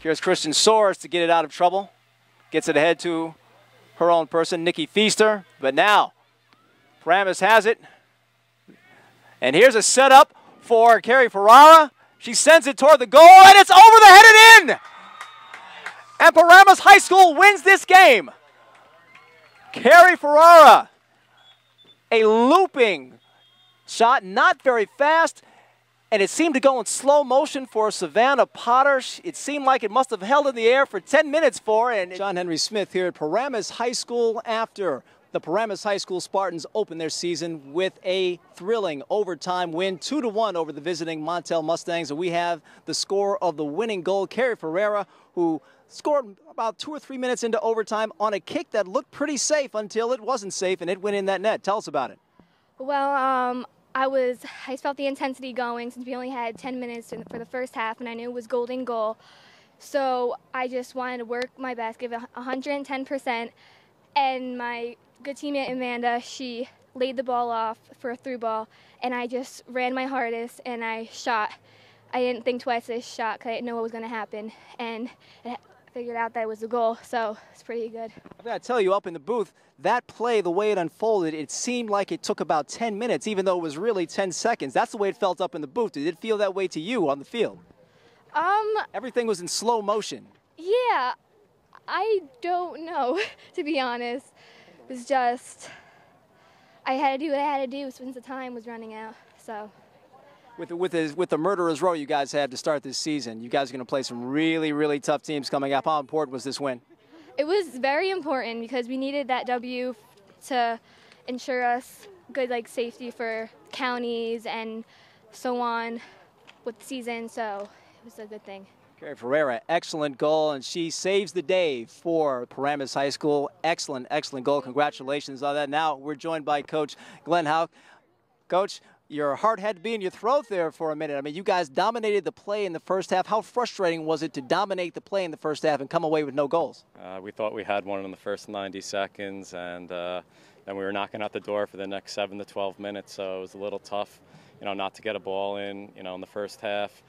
Here's Christian Soares to get it out of trouble. Gets it ahead to her own person, Nikki Feaster. But now, Paramus has it. And here's a setup for Keri Ferrara. She sends it toward the goal, and it's over the head and in! And Paramus High School wins this game. Keri Ferrara, a looping shot, not very fast, and it seemed to go in slow motion for Savannah Potter. It seemed like it must have held in the air for 10 minutes for her. And John Henry Smith here at Paramus High School after the Paramus High School Spartans opened their season with a thrilling overtime win, 2-1 over the visiting Montel Mustangs. And we have the score of the winning goal, Keri Ferrara, who scored about 2 or 3 minutes into overtime on a kick that looked pretty safe until it wasn't safe and it went in that net. Tell us about it. Well, I felt the intensity going since we only had 10 minutes for the first half, and I knew it was golden goal. So I just wanted to work my best, give it 110%, and my good teammate Amanda, she laid the ball off for a through ball, and I just ran my hardest and I shot. I didn't think twice of this shot because I didn't know what was going to happen, and I figured out that it was a goal, so it's pretty good. I've got to tell you, up in the booth, that play, the way it unfolded, it seemed like it took about 10 minutes, even though it was really 10 seconds. That's the way it felt up in the booth. Did it feel that way to you on the field? Everything was in slow motion. Yeah, I don't know, to be honest. It was just, I had to do what I had to do since the time was running out, so. With the murderer's row you guys had to start this season, you guys are going to play some really, really tough teams coming up. How important was this win? It was very important because we needed that W to ensure us good safety for counties and so on with the season, so it was a good thing. Keri Ferrara, excellent goal, and she saves the day for Paramus High School. Excellent, excellent goal. Congratulations on that. Now we're joined by Coach Glen. Coach, your heart had to be in your throat there for a minute. I mean, you guys dominated the play in the first half. How frustrating was it to dominate the play in the first half and come away with no goals? We thought we had one in the first 90 seconds, and then we were knocking out the door for the next 7 to 12 minutes, so it was a little tough, not to get a ball in the first half.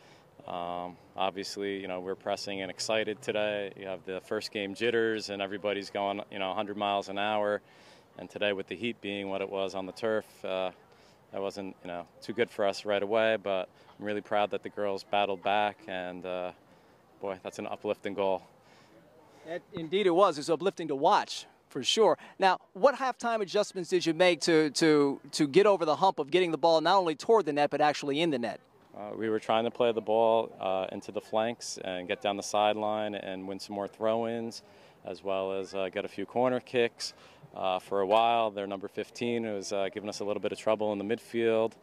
Obviously, we're pressing and excited today. You have the first game jitters, and everybody's going, 100 miles an hour. And today, with the heat being what it was on the turf, that wasn't, too good for us right away. But I'm really proud that the girls battled back, and boy, that's an uplifting goal. Indeed, it was. It's uplifting to watch, for sure. Now, what halftime adjustments did you make to get over the hump of getting the ball not only toward the net but actually in the net? We were trying to play the ball into the flanks and get down the sideline and win some more throw-ins, as well as get a few corner kicks. For a while, their number 15 was giving us a little bit of trouble in the midfield.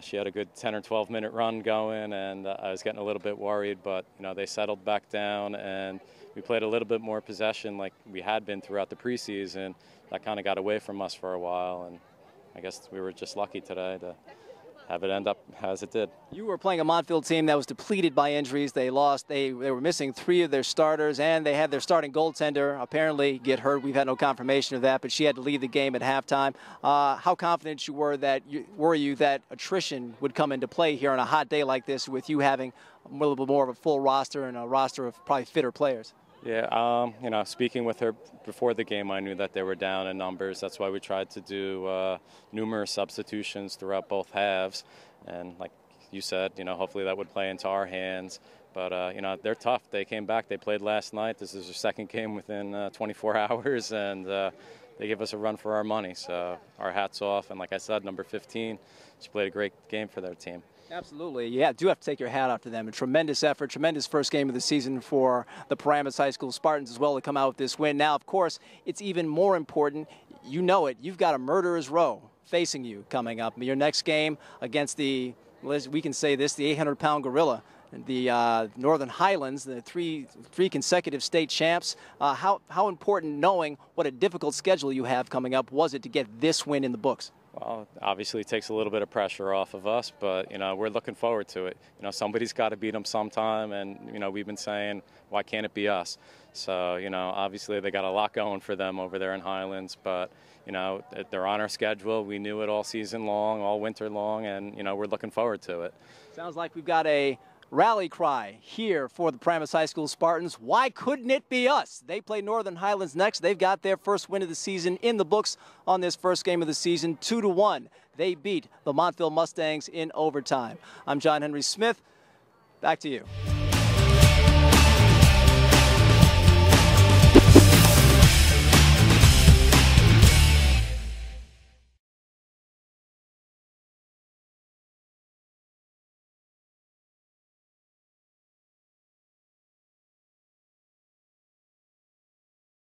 She had a good 10 or 12-minute run going, and I was getting a little bit worried, but they settled back down, and we played a little bit more possession like we had been throughout the preseason. That kind of got away from us for a while, and I guess we were just lucky today to have it end up as it did. You were playing a Montfield team that was depleted by injuries. They lost. They were missing 3 of their starters, and they had their starting goaltender apparently get hurt. We've had no confirmation of that, but she had to leave the game at halftime. How confident were you that attrition would come into play here on a hot day like this, with you having a little bit more of a full roster and a roster of probably fitter players? Yeah, speaking with her before the game, I knew that they were down in numbers. That's why we tried to do numerous substitutions throughout both halves. And like you said, hopefully that would play into our hands. But, they're tough. They came back. They played last night. This is their second game within 24 hours, and they give us a run for our money. So our hats off. And like I said, number 15, she played a great game for their team. Absolutely. Yeah, do have to take your hat off to them. A tremendous effort, tremendous first game of the season for the Paramus High School Spartans as well to come out with this win. Now, of course, it's even more important. You know it. You've got a murderer's row facing you coming up. Your next game against we can say this, the 800-pound gorilla, the Northern Highlands, the three consecutive state champs. How important, knowing what a difficult schedule you have coming up, was it to get this win in the books? Well, obviously it takes a little bit of pressure off of us, but, we're looking forward to it. Somebody's got to beat them sometime, and, we've been saying, why can't it be us? So, obviously they got a lot going for them over there in Highlands, but, they're on our schedule. We knew it all season long, all winter long, and, we're looking forward to it. Sounds like we've got a rally cry here for the Paramus High School Spartans. Why couldn't it be us? They play Northern Highlands next. They've got their first win of the season in the books on this first game of the season, 2-1. They beat the Montville Mustangs in overtime. I'm John Henry Smith. Back to you.